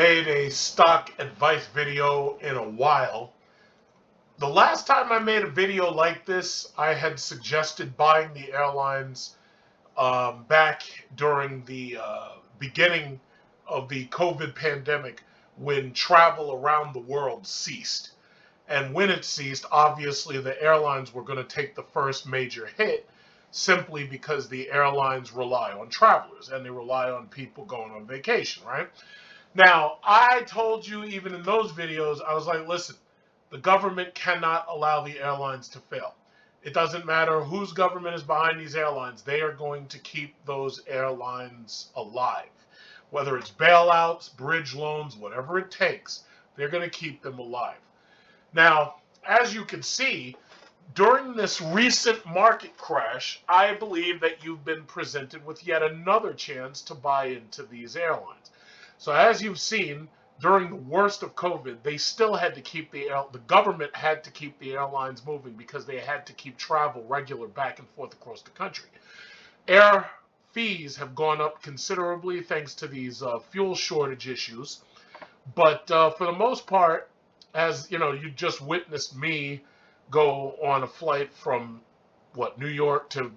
made a stock advice video in a while. The last time I made a video like this, I had suggested buying the airlines back during the beginning of the COVID pandemic when travel around the world ceased. And when it ceased, obviously the airlines were going to take the first major hit simply because the airlines rely on travelers and they rely on people going on vacation, right? Now, I told you even in those videos, I was like, listen, the government cannot allow the airlines to fail. It doesn't matter whose government is behind these airlines. They are going to keep those airlines alive. Whether it's bailouts, bridge loans, whatever it takes, they're going to keep them alive. Now, as you can see, during this recent market crash, I believe that you've been presented with yet another chance to buy into these airlines. So as you've seen, during the worst of COVID, they still had to keep the government had to keep the airlines moving because they had to keep travel regular back and forth across the country. Air fees have gone up considerably thanks to these fuel shortage issues. But for the most part, as you know, you just witnessed me go on a flight from New York to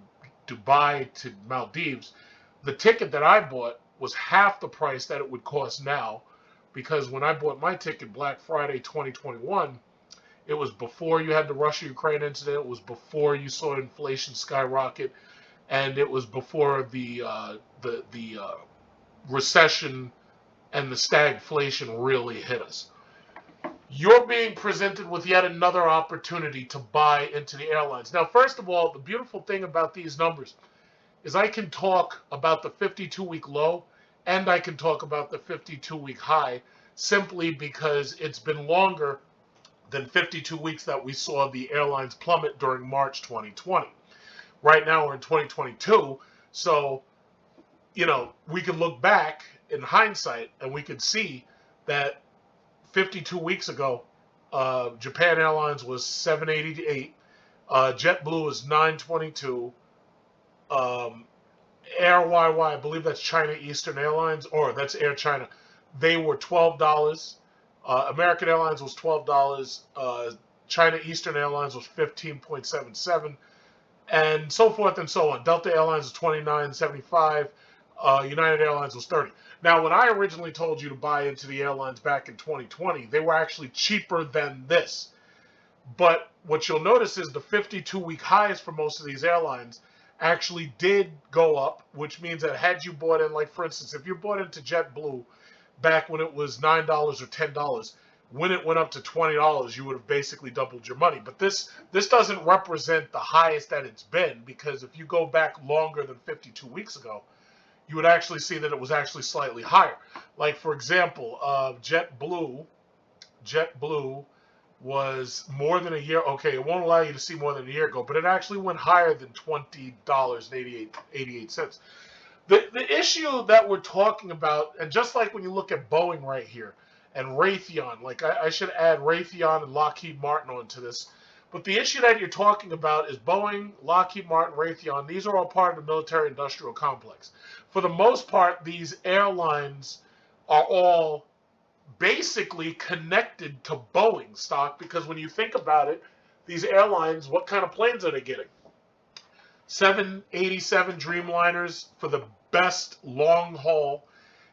Dubai to Maldives. The ticket that I bought was half the price that it would cost now, because when I bought my ticket Black Friday 2021, it was before you had the Russia-Ukraine incident, it was before you saw inflation skyrocket, and it was before the recession and the stagflation really hit us. You're being presented with yet another opportunity to buy into the airlines. Now, first of all, the beautiful thing about these numbers is I can talk about the 52-week low and I can talk about the 52-week high simply because it's been longer than 52 weeks that we saw the airlines plummet during March 2020. Right now we're in 2022, so we can look back in hindsight and we could see that 52 weeks ago, Japan Airlines was $788, JetBlue was $922, Air YY, I believe that's China Eastern Airlines, or that's Air China, they were $12. American Airlines was $12. China Eastern Airlines was $15.77, and so forth and so on. Delta Airlines was $29.75. United Airlines was $30. Now, when I originally told you to buy into the airlines back in 2020, they were actually cheaper than this. But what you'll notice is the 52-week highs for most of these airlines actually did go up, which means that had you bought in, like for instance, if you bought into JetBlue back when it was $9 or $10, when it went up to $20, you would have basically doubled your money. But this doesn't represent the highest that it's been, because if you go back longer than 52 weeks ago, you would actually see that it was actually slightly higher. Like for example, JetBlue was more than a year. Okay, it won't allow you to see more than a year ago, but it actually went higher than $20.88. The issue that we're talking about, and just like when you look at Boeing right here and Raytheon, like I should add Raytheon and Lockheed Martin onto this, but the issue that you're talking about is Boeing, Lockheed Martin, Raytheon. These are all part of the military-industrial complex. For the most part, these airlines are all basically connected to Boeing stock, because when you think about it, these airlines, what kind of planes are they getting? 787 Dreamliners for the best long haul.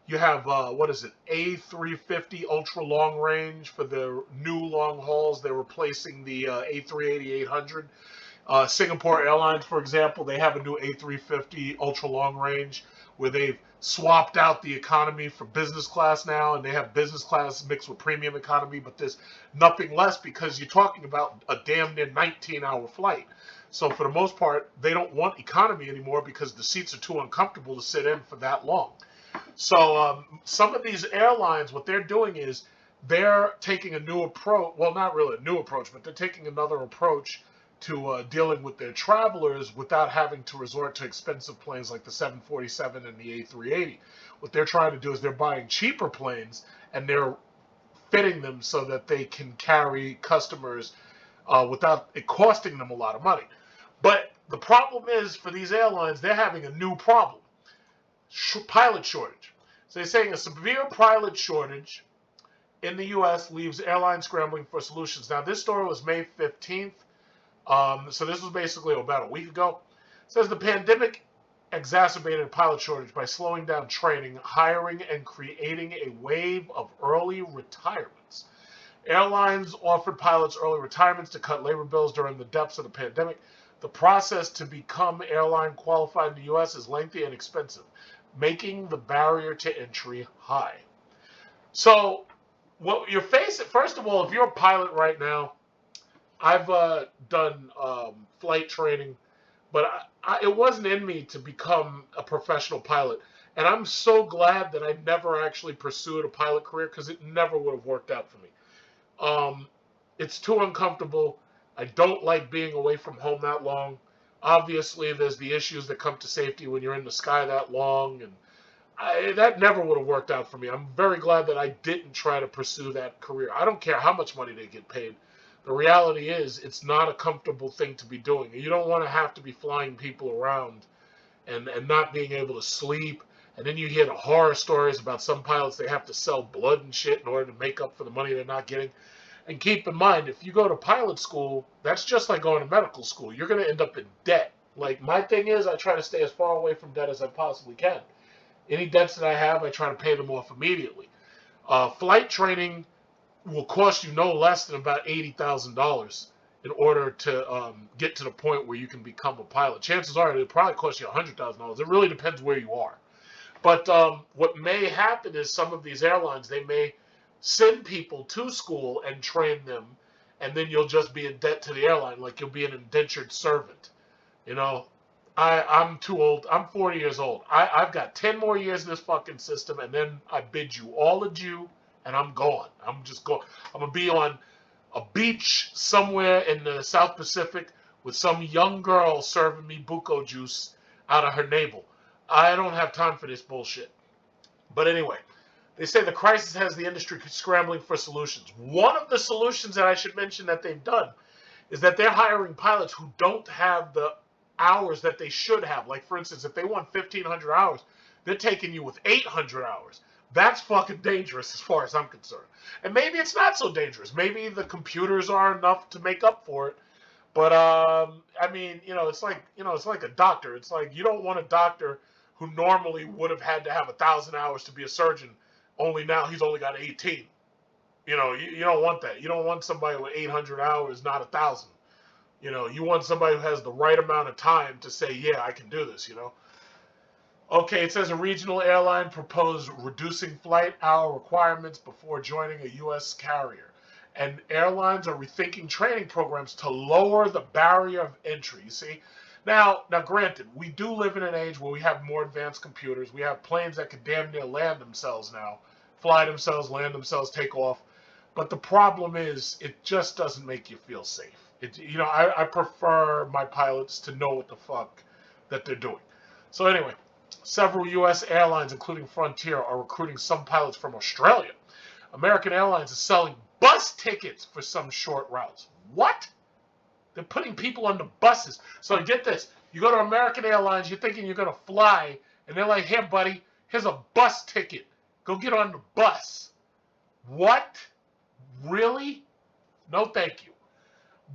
You have, A350 ultra long range for the new long hauls. They're replacing the A380-800. Singapore Airlines, for example, they have a new A350 ultra long range where they've swapped out the economy for business class now, and they have business class mixed with premium economy, but there's nothing less because you're talking about a damn near 19-hour flight. So for the most part, they don't want economy anymore because the seats are too uncomfortable to sit in for that long. So some of these airlines, what they're doing is they're taking a new approach. Well, not really a new approach, but they're taking another approach to dealing with their travelers without having to resort to expensive planes like the 747 and the A380. What they're trying to do is they're buying cheaper planes and they're fitting them so that they can carry customers without it costing them a lot of money. But the problem is, for these airlines, they're having a new problem. Pilot shortage. So they're saying a severe pilot shortage in the U.S. leaves airlines scrambling for solutions. Now, this story was May 15th, so this was basically about a week ago. It says the pandemic exacerbated a pilot shortage by slowing down training, hiring, and creating a wave of early retirements. Airlines offered pilots early retirements to cut labor bills during the depths of the pandemic. The process to become airline qualified in the U.S. is lengthy and expensive, making the barrier to entry high. So, what you're facing, first of all, if you're a pilot right now, I've done flight training, but it wasn't in me to become a professional pilot. And I'm so glad that I never actually pursued a pilot career because it never would have worked out for me. It's too uncomfortable. I don't like being away from home that long. Obviously, there's the issues that come to safety when you're in the sky that long, and that never would have worked out for me. I'm very glad that I didn't try to pursue that career. I don't care how much money they get paid. The reality is, it's not a comfortable thing to be doing. You don't want to have to be flying people around and not being able to sleep. And then you hear the horror stories about some pilots, they have to sell blood and shit in order to make up for the money they're not getting. And keep in mind, if you go to pilot school, that's just like going to medical school. You're going to end up in debt. Like, my thing is, I try to stay as far away from debt as I possibly can. Any debts that I have, I try to pay them off immediately. Flight training will cost you no less than about $80,000 in order to get to the point where you can become a pilot. Chances are it'll probably cost you $100,000. It really depends where you are. But what may happen is some of these airlines, they may send people to school and train them, and then you'll just be in debt to the airline, like you'll be an indentured servant. You know, I'm too old. I'm 40 years old. I've got 10 more years in this fucking system, and then I bid you all adieu, and I'm gone. I'm just going. I'm going to be on a beach somewhere in the South Pacific with some young girl serving me buko juice out of her navel. I don't have time for this bullshit. But anyway, they say the crisis has the industry scrambling for solutions. One of the solutions that I should mention that they've done is that they're hiring pilots who don't have the hours that they should have. Like, for instance, if they want 1,500 hours, they're taking you with 800 hours. That's fucking dangerous as far as I'm concerned. And maybe it's not so dangerous. Maybe the computers are enough to make up for it. But, I mean, it's like a doctor. It's like you don't want a doctor who normally would have had to have 1,000 hours to be a surgeon, only now he's only got 18. You don't want that. You don't want somebody with 800 hours, not 1,000. You want somebody who has the right amount of time to say, yeah, I can do this, Okay, it says a regional airline proposed reducing flight hour requirements before joining a U.S. carrier. And airlines are rethinking training programs to lower the barrier of entry, you see? Now, granted, we do live in an age where we have more advanced computers. We have planes that can damn near land themselves now, fly themselves, land themselves, take off. But the problem is, it just doesn't make you feel safe. I prefer my pilots to know what the fuck that they're doing. So anyway, several U.S. airlines, including Frontier, are recruiting some pilots from Australia. American Airlines is selling bus tickets for some short routes. What? They're putting people on the buses. So get this. You go to American Airlines, you're thinking you're going to fly, and they're like, here, buddy, here's a bus ticket. Go get on the bus. What? Really? No, thank you.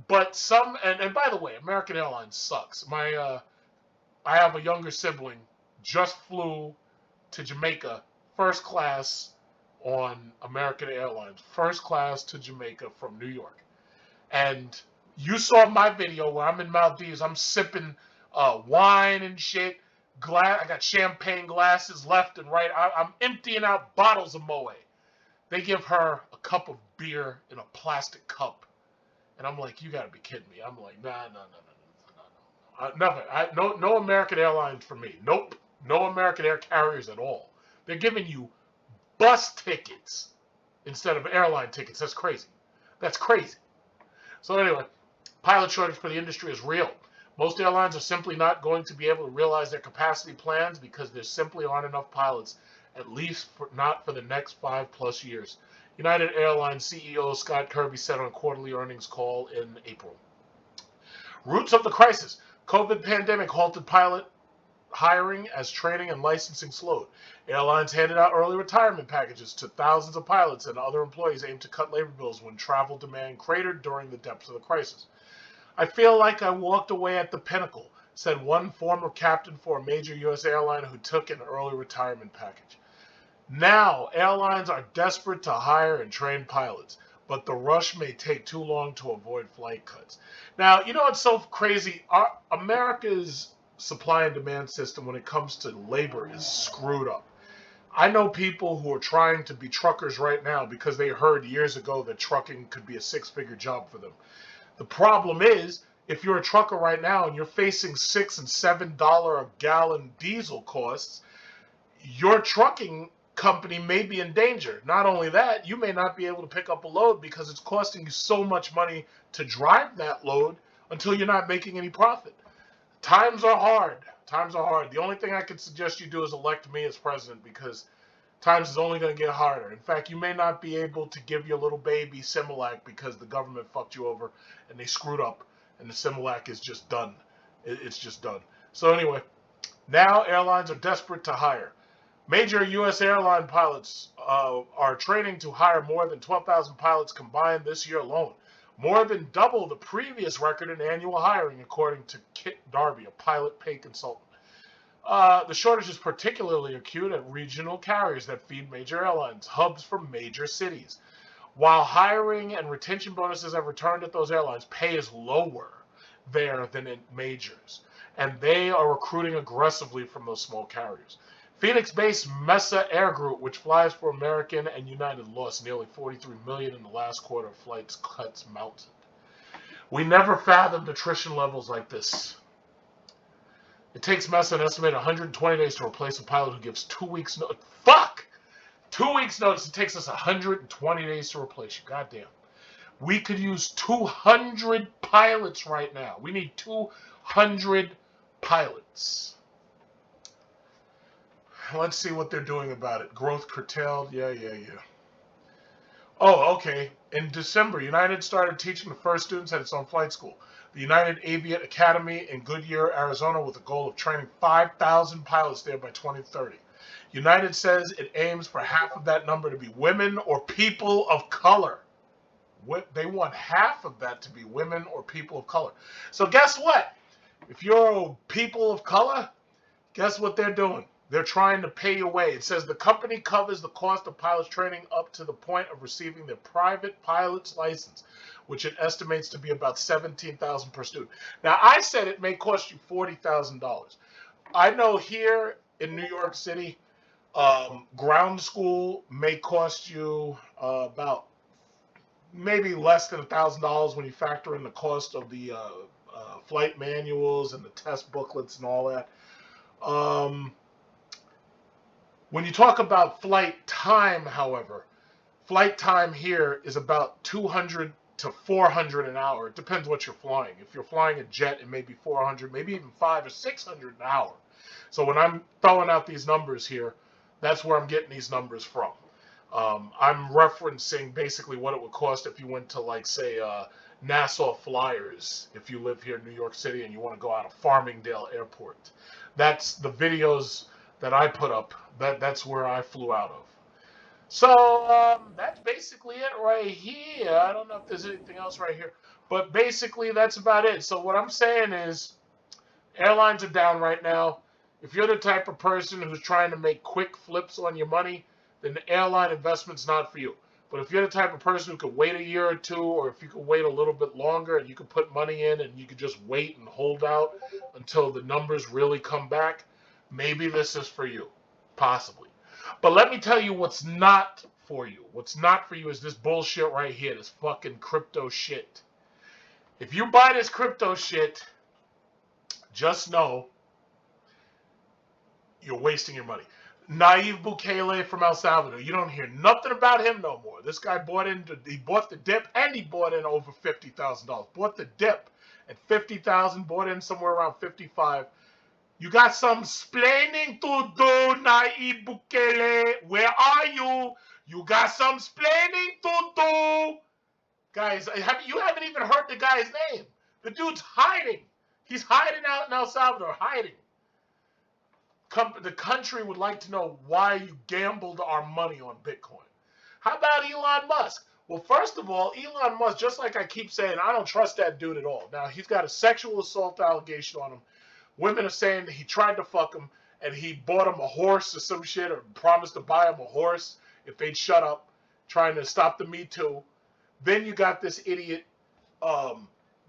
But some, and by the way, American Airlines sucks. I have a younger sibling, just flew to Jamaica, first class on American Airlines. First class to Jamaica from New York. And you saw my video where I'm in Maldives. I'm sipping wine and shit. I got champagne glasses left and right. I'm emptying out bottles of Moet. They give her a cup of beer in a plastic cup. And I'm like, you got to be kidding me. I'm like, nah. Never. No American Airlines for me. Nope. No American air carriers at all. They're giving you bus tickets instead of airline tickets. That's crazy. That's crazy. So anyway, pilot shortage for the industry is real. Most airlines are simply not going to be able to realize their capacity plans because there simply aren't enough pilots, at least not for the next 5+ years. United Airlines CEO Scott Kirby said on a quarterly earnings call in April. Roots of the crisis. COVID pandemic halted pilot hiring as training and licensing slowed. Airlines handed out early retirement packages to thousands of pilots and other employees aimed to cut labor bills when travel demand cratered during the depths of the crisis. I feel like I walked away at the pinnacle, said one former captain for a major U.S. airline who took an early retirement package. Now, airlines are desperate to hire and train pilots, but the rush may take too long to avoid flight cuts. Now, you know what's so crazy? America's supply and demand system when it comes to labor is screwed up. I know people who are trying to be truckers right now because they heard years ago that trucking could be a six-figure job for them. The problem is, if you're a trucker right now and you're facing $6 and $7 a gallon diesel costs, your trucking company may be in danger. Not only that, you may not be able to pick up a load because it's costing you so much money to drive that load until you're not making any profit. Times are hard. Times are hard. The only thing I can suggest you do is elect me as president because times is only going to get harder. In fact, you may not be able to give your little baby Similac because the government fucked you over and they screwed up and the Similac is just done. It's just done. So anyway, now airlines are desperate to hire. Major U.S. airline pilots are training to hire more than 12,000 pilots combined this year alone, more than double the previous record in annual hiring, according to Kit Darby, a pilot pay consultant. The shortage is particularly acute at regional carriers that feed major airlines, hubs for major cities. While hiring and retention bonuses have returned at those airlines, pay is lower there than in majors, and they are recruiting aggressively from those small carriers. Phoenix-based Mesa Air Group, which flies for American and United, lost nearly $43 million in the last quarter of flights cuts mounted. We never fathomed attrition levels like this. It takes Mesa an estimated 120 days to replace a pilot who gives 2 weeks notice. Fuck! 2 weeks notice. It takes us 120 days to replace you. Goddamn. We could use 200 pilots right now. We need 200 pilots. Let's see what they're doing about it. Growth curtailed. Yeah. Oh, okay. In December, United started teaching the first students at its own flight school, the United Aviate Academy in Goodyear, Arizona, with a goal of training 5,000 pilots there by 2030. United says it aims for half of that number to be women or people of color. They want half of that to be women or people of color. So guess what? If you're people of color, guess what they're doing? They're trying to pay your way. It says the company covers the cost of pilots training up to the point of receiving their private pilot's license, which it estimates to be about $17,000 per student. Now, I said it may cost you $40,000. I know here in New York City, ground school may cost you about maybe less than $1,000 when you factor in the cost of the flight manuals and the test booklets and all that. When you talk about flight time, however, flight time here is about 200 to 400 an hour. It depends what you're flying. If you're flying a jet, it may be 400, maybe even 500 or 600 an hour. So when I'm throwing out these numbers here, that's where I'm getting these numbers from. I'm referencing basically what it would cost if you went to, like, say, Nassau Flyers, if you live here in New York City and you want to go out of Farmingdale Airport. That's the videos that I put up. That's where I flew out of. So that's basically it right here. I don't know if there's anything else right here, but basically that's about it. So what I'm saying is airlines are down right now. If you're the type of person who's trying to make quick flips on your money, then the airline investment's not for you. But if you're the type of person who could wait a year or two, or if you could wait a little bit longer and you could put money in and you could just wait and hold out until the numbers really come back, maybe this is for you. Possibly. But let me tell you what's not for you. What's not for you is this bullshit right here, this fucking crypto shit. If you buy this crypto shit, just know you're wasting your money. Nayib Bukele from El Salvador. You don't hear nothing about him no more. This guy he bought the dip, and he bought in over $50,000. Bought the dip at $50,000, bought in somewhere around $55,000. You got some splaining to do, Nayib Bukele. Where are you? You got some splaining to do. Guys, you haven't even heard the guy's name. The dude's hiding. He's hiding out in El Salvador, hiding. the country would like to know why you gambled our money on Bitcoin. How about Elon Musk? Well, first of all, Elon Musk, just like I keep saying, I don't trust that dude at all. Now, he's got a sexual assault allegation on him. Women are saying that he tried to fuck him and he bought him a horse or some shit, or promised to buy him a horse if they'd shut up, trying to stop the Me Too. Then you got this idiot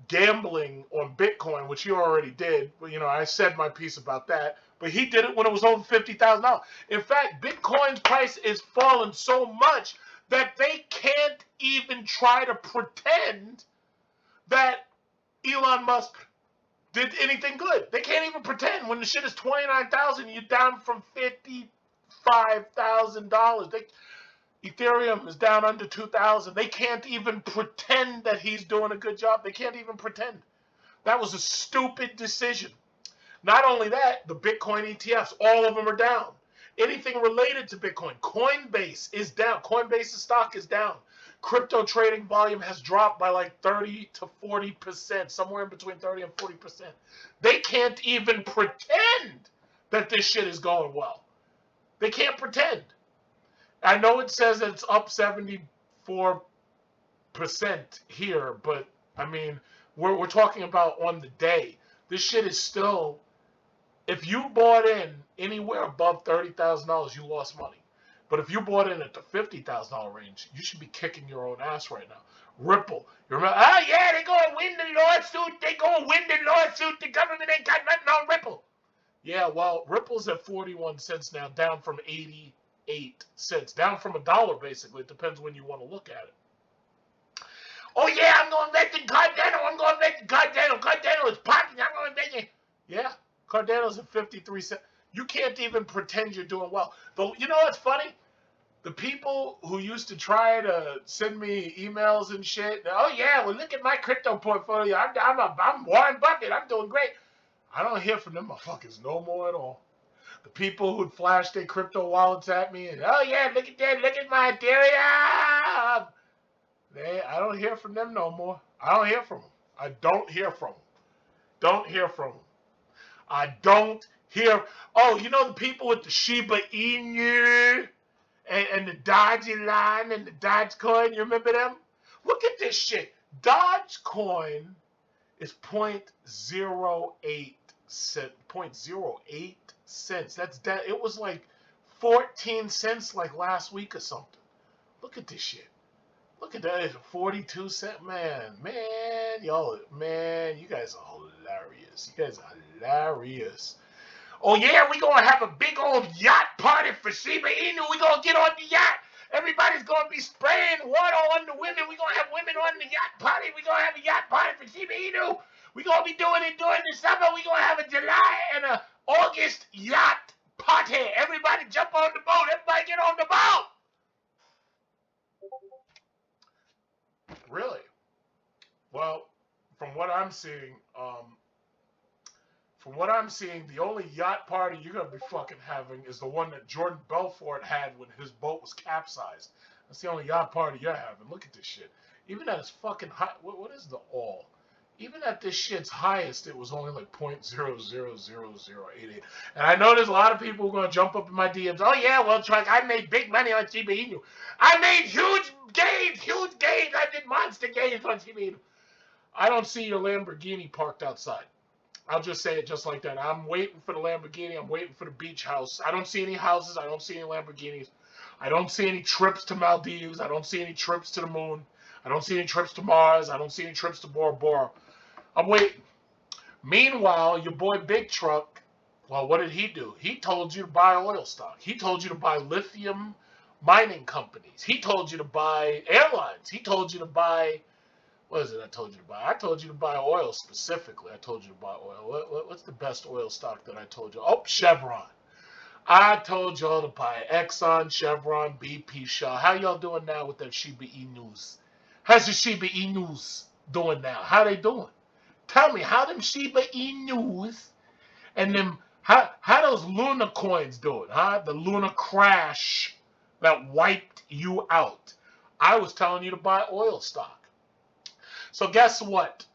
gambling on Bitcoin, which he already did. But, you know, I said my piece about that. But he did it when it was over $50,000. In fact, Bitcoin's price is fallen so much that they can't even try to pretend that Elon Musk did anything good. They can't even pretend when the shit is $29,000. You're down from $55,000. Ethereum is down under 2,000. They can't even pretend that he's doing a good job. They can't even pretend. That was a stupid decision. Not only that, the Bitcoin ETFs, all of them are down. Anything related to Bitcoin, Coinbase is down. Coinbase's stock is down. Crypto trading volume has dropped by like 30 to 40%, somewhere in between 30 and 40%. They can't even pretend that this shit is going well. They can't pretend. I know it says that it's up 74% here, but I mean, we're talking about on the day. This shit is still, if you bought in anywhere above $30,000, you lost money. But if you bought in at the $50,000 range, you should be kicking your own ass right now. Ripple, you remember? Oh yeah, they gonna win the lawsuit. They gonna win the lawsuit. The government ain't got nothing on Ripple. Yeah, well, Ripple's at 41 cents now, down from 88 cents, down from $1 basically. It depends when you want to look at it. Oh yeah, I'm going to invest in Cardano. I'm going to invest in Cardano. Cardano is popping. I'm going to invest in. Yeah, Cardano's at 53 cents. You can't even pretend you're doing well. Though, you know what's funny? The people who used to try to send me emails and shit. Oh yeah, well look at my crypto portfolio. I'm Warren Buffett. I'm doing great. I don't hear from them motherfuckers no more at all. The people who'd flash their crypto wallets at me and, oh yeah, look at that, look at my Ethereum. I don't hear from them no more. I don't hear from them. I don't hear from them. Don't hear from them. I don't hear. Oh, you know the people with the Shiba Inu and the Dodgecoin and the Dodgecoin? You remember them? Look at this shit. Dodgecoin is 0.08 cent, 0.08 cents. That's that. It was like 14 cents like last week or something. Look at this shit. Look at that. 42 cent. Man, y'all, man, you guys are hilarious. You guys are hilarious. Oh yeah, we gonna have a big old yacht party for Shiba Inu. We gonna get on the yacht. Everybody's gonna be spraying water on the women. We gonna have women on the yacht party. We gonna have a yacht party for Shiba Inu. We gonna be doing it during the summer. We gonna have a July and a August yacht party. Everybody jump on the boat. Everybody get on the boat. Really? Well, from what I'm seeing, the only yacht party you're gonna be fucking having is the one that Jordan Belfort had when his boat was capsized. That's the only yacht party you're having. Look at this shit. Even at its fucking high, what is the all? Even at this shit's highest, it was only like 0.000088. And I know there's a lot of people who are gonna jump up in my DMs. Oh yeah, well, Truck, I made big money on Shiba Inu. I made huge gains. I did monster gains on Shiba Inu. I don't see your Lamborghini parked outside. I'll just say it just like that. I'm waiting for the Lamborghini. I'm waiting for the beach house. I don't see any houses. I don't see any Lamborghinis. I don't see any trips to Maldives. I don't see any trips to the moon. I don't see any trips to Mars. I don't see any trips to Bora Bora. I'm waiting. Meanwhile, your boy Big Truck, well, what did he do? He told you to buy oil stock. He told you to buy lithium mining companies. He told you to buy airlines. He told you to buy, what is it I told you to buy? I told you to buy oil specifically. I told you to buy oil. What's the best oil stock that I told you? Oh, Chevron. I told y'all to buy Exxon, Chevron, BP, Shaw. How y'all doing now with that Shiba Inus? How's the Shiba Inus doing now? How they doing? Tell me, how them Shiba Inus and them, how those Luna coins doing, huh? The Luna crash that wiped you out. I was telling you to buy oil stock. So guess what?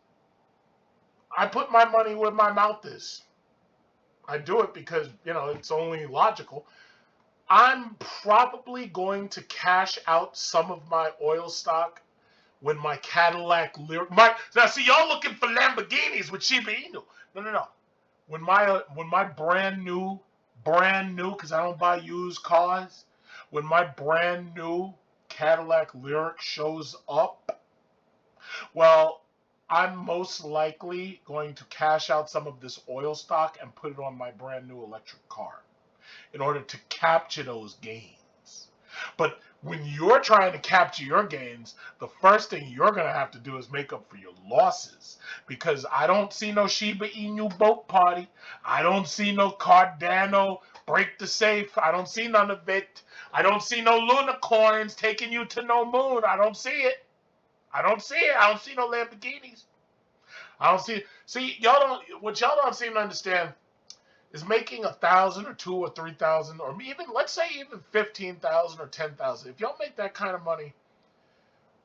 I put my money where my mouth is. I do it because, it's only logical. I'm probably going to cash out some of my oil stock when my Cadillac Lyric. Now, see, y'all looking for Lamborghinis with Shiba Inu. No. When my brand new, because I don't buy used cars, when my brand new Cadillac Lyric shows up, well, I'm most likely going to cash out some of this oil stock and put it on my brand new electric car in order to capture those gains. But when you're trying to capture your gains, the first thing you're going to have to do is make up for your losses. Because I don't see no Shiba Inu boat party. I don't see no Cardano break the safe. I don't see none of it. I don't see no Luna coins taking you to no moon. I don't see it. I don't see no Lamborghinis. I don't see it. See, what y'all don't seem to understand is making 1,000 or 2,000 or 3,000 or even, let's say, even 15,000 or 10,000. If y'all make that kind of money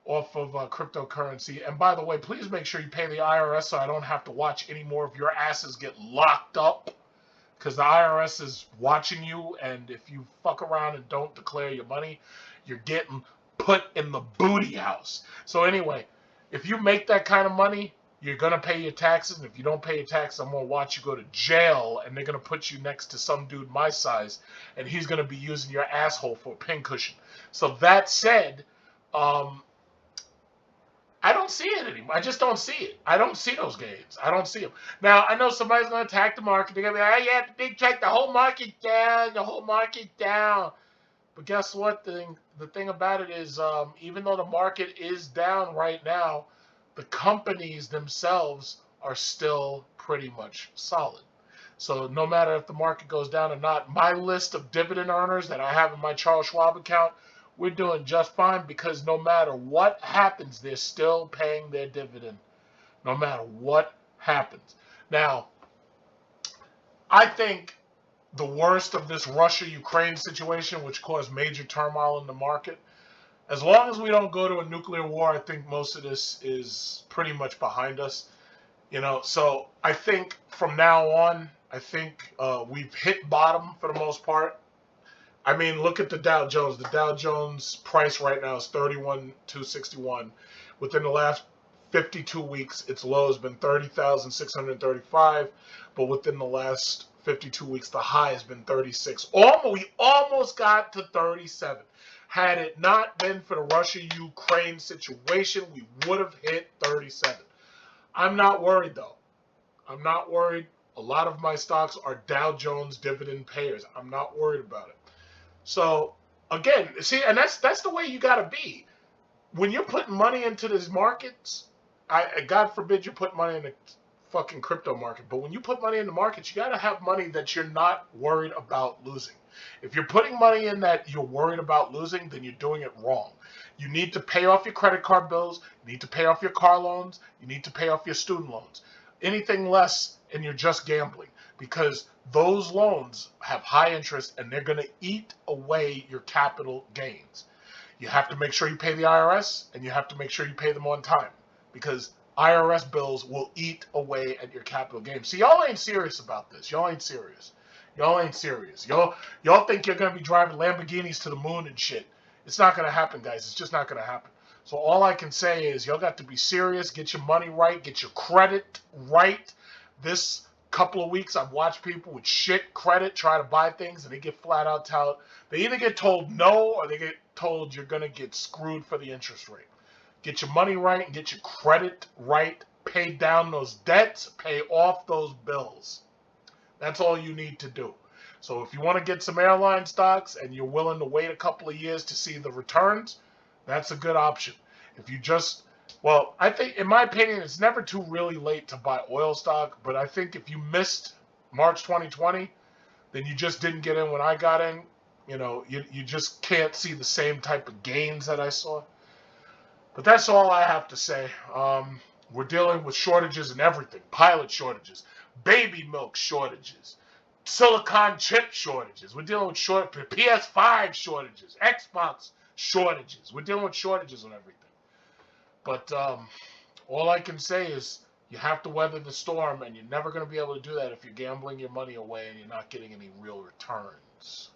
off of cryptocurrency, and by the way, please make sure you pay the IRS so I don't have to watch any more of your asses get locked up, because the IRS is watching you, and if you fuck around and don't declare your money, you're getting put in the booty house. So anyway, if you make that kind of money, you're going to pay your taxes, and if you don't pay your taxes, I'm going to watch you go to jail, and they're going to put you next to some dude my size, and he's going to be using your asshole for a pincushion. So that said, I don't see it anymore. I just don't see it. I don't see those gains. I don't see them. Now, I know somebody's going to attack the market. They're going to be like, oh, yeah, the big check, the whole market down. But guess what? The thing about it is, even though the market is down right now, the companies themselves are still pretty much solid. So no matter if the market goes down or not, my list of dividend earners that I have in my Charles Schwab account, we're doing just fine, because no matter what happens, they're still paying their dividend, no matter what happens. Now, I think the worst of this Russia-Ukraine situation, which caused major turmoil in the market, as long as we don't go to a nuclear war, I think most of this is pretty much behind us. So I think from now on, we've hit bottom for the most part. I mean, look at the Dow Jones. The Dow Jones price right now is 31,261. Within the last 52 weeks, its low has been 30,635. But within the last 52 weeks, the high has been 36. We almost got to 37. Had it not been for the Russia-Ukraine situation, we would have hit 37. I'm not worried, though. I'm not worried. A lot of my stocks are Dow Jones dividend payers. I'm not worried about it. So, again, see, and that's the way you got to be. When you're putting money into these markets, God forbid you put money in the fucking crypto market, but when you put money in the markets, you got to have money that you're not worried about losing. If you're putting money in that you're worried about losing, then you're doing it wrong. You need to pay off your credit card bills. You need to pay off your car loans. You need to pay off your student loans. Anything less, and you're just gambling, because those loans have high interest, and they're going to eat away your capital gains. You have to make sure you pay the IRS, and you have to make sure you pay them on time, because IRS bills will eat away at your capital gains. See, y'all ain't serious about this. Y'all ain't serious. Y'all think you're going to be driving Lamborghinis to the moon and shit. It's not going to happen, guys. It's just not going to happen. So all I can say is y'all got to be serious. Get your money right. Get your credit right. This couple of weeks, I've watched people with shit credit try to buy things, and they get flat out told. They either get told no, or they get told you're going to get screwed for the interest rate. Get your money right and get your credit right. Pay down those debts. Pay off those bills. That's all you need to do. So if you want to get some airline stocks and you're willing to wait a couple of years to see the returns, that's a good option. If you just, I think, in my opinion, it's never too really late to buy oil stock, but I think if you missed March 2020, then you just didn't get in when I got in. You just can't see the same type of gains that I saw. But that's all I have to say. We're dealing with shortages in everything. Pilot shortages, baby milk shortages, silicon chip shortages. We're dealing with PS5 shortages, Xbox shortages. We're dealing with shortages on everything. But all I can say is You have to weather the storm, and you're never going to be able to do that if you're gambling your money away and you're not getting any real returns.